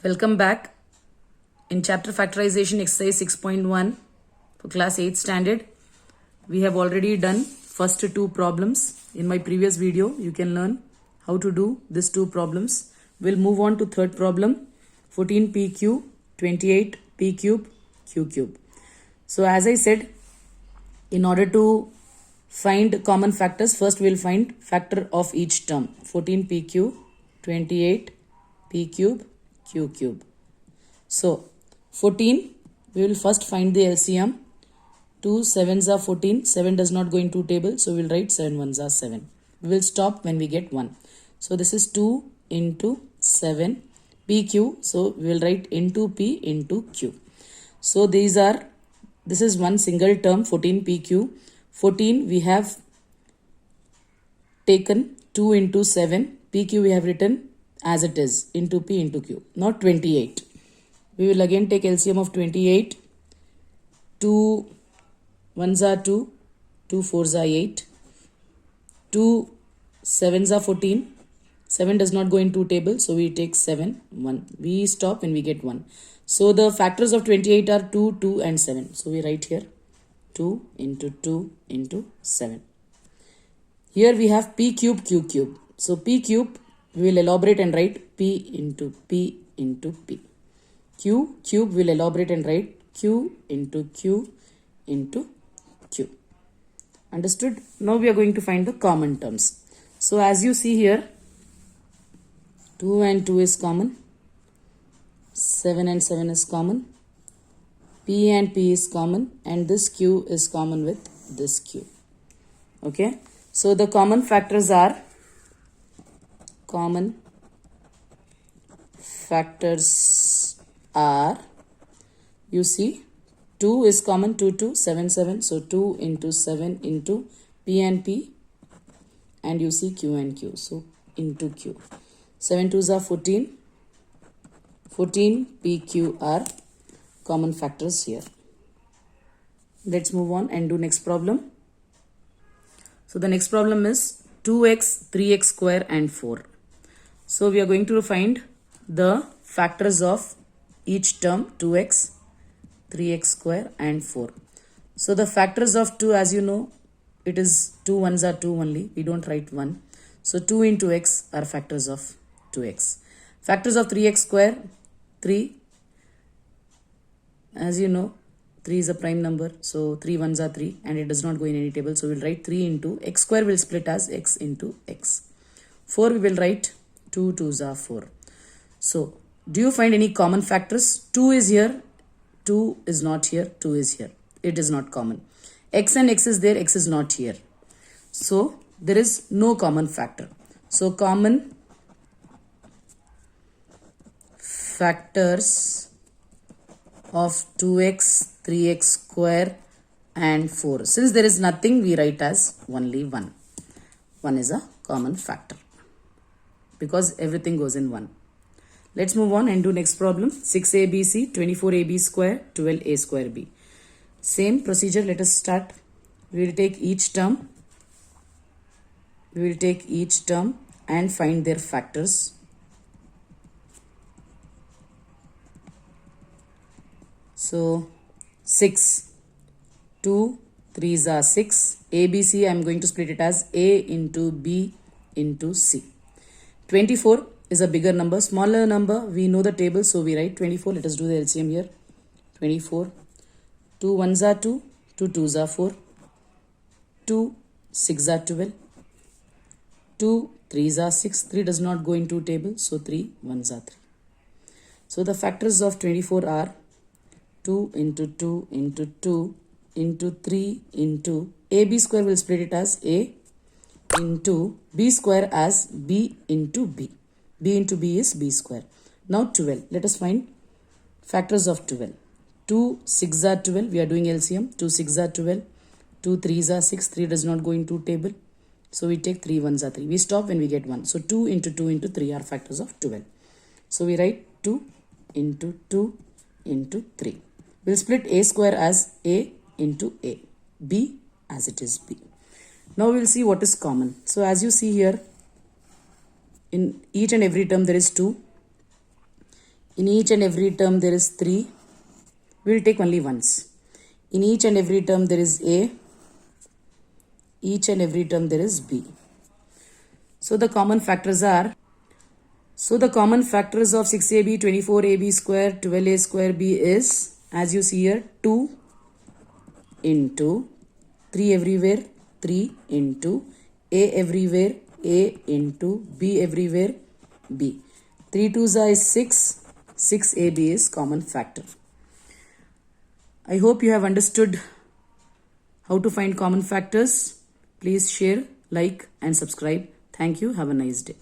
Welcome back. In chapter factorization exercise 6.1 for class 8 standard, we have already done first two problems. In my previous video, you can learn how to do these two problems. We'll move on to third problem, 14pq, 28p cube, q cube. So as I said, in order to find common factors, first we'll find factor of each term, 14pq, 28p cube, q cube. So 14, we will first find the LCM. 2 7s are 14. 7 does not go in two tables, so we will write 7 1s are 7. We will stop when we get 1. So this is 2 into 7 pq. So we will write into p into q. So this is one single term, 14 pq. 14 we have taken 2 into 7. pq we have written as it is, into p into q, not 28. We will again take LCM of 28. 2 1s are 2, 2 4s are 8, 2 7s are 14. 7 does not go in two tables, so we take 7, 1. We stop when we get 1. So the factors of 28 are 2, 2 and 7. So we write here 2 into 2 into 7. Here we have p cube, q cube. So p cube, we will elaborate and write p into p into p. Q cube will elaborate and write q into q into q. Understood? Now we are going to find the common terms. So as you see here, 2 and 2 is common, 7 and 7 is common, p and p is common, and this q is common with this q. Okay? So the common factors are, you see, 2 is common, 2 2 7 7, so 2 into 7 into p and p, and you see q and q, so into q. 7 2s are 14, 14 p q are common factors here. Let's move on and do next problem. So the next problem is 2x, 3x square and 4. So we are going to find the factors of each term, 2x, 3x square and 4. So the factors of 2, as you know, it is 2 1s are 2 only. We don't write 1. So 2 into x are factors of 2x. Factors of 3x square, 3. As you know, 3 is a prime number. So 3 1s are 3 and it does not go in any table. So we'll write 3 into x square will split as x into x. 4 we will write 2 2s are 4. So do you find any common factors? 2 is here. 2 is not here, 2 is here. It is not common. X and x is there, x is not here. So there is no common factor. So common factors of 2x, 3x square and 4. Since there is nothing, we write as only 1. 1 is a common factor because everything goes in 1. Let's move on and do next problem. 6abc, 24ab square, 12a square b. Same procedure. Let us start. We will take each term. And find their factors. So 6, 2, 3s are 6. ABC, I am going to split it as a into b into c. 24 is a bigger number, smaller number, we know the table, so we write 24. Let us do the LCM here. 24, 2 1s are 2, 2 2s are 4, 2 6 are 12, 2 3s are 6, 3 does not go into table, so 3 1s are 3. So the factors of 24 are 2 into 2 into 2 into 3 into ab square will split it as a into b square as b into b. b into b is b square. Now 12. Let us find factors of 12. 2 6 are 12. We are doing LCM. 2 6 are 12. 2 3s are 6. 3 does not go into table. So we take 3 1s are 3. We stop when we get 1. So 2 into 2 into 3 are factors of 12. So we write 2 into 2 into 3. We'll split a square as a into a. b as it is b. Now we will see what is common. So as you see here, in each and every term there is 2. In each and every term there is 3. We will take only ones. In each and every term there is A. Each and every term there is B. So the common factors are, the common factors of 6ab, 24ab square, 12a square b is, as you see here, 2 into 3 everywhere, 3 into a everywhere, a into b everywhere, b. 3 2s are 6, 6ab is common factor. I hope you have understood how to find common factors. Please share, like and subscribe. Thank you. Have a nice day.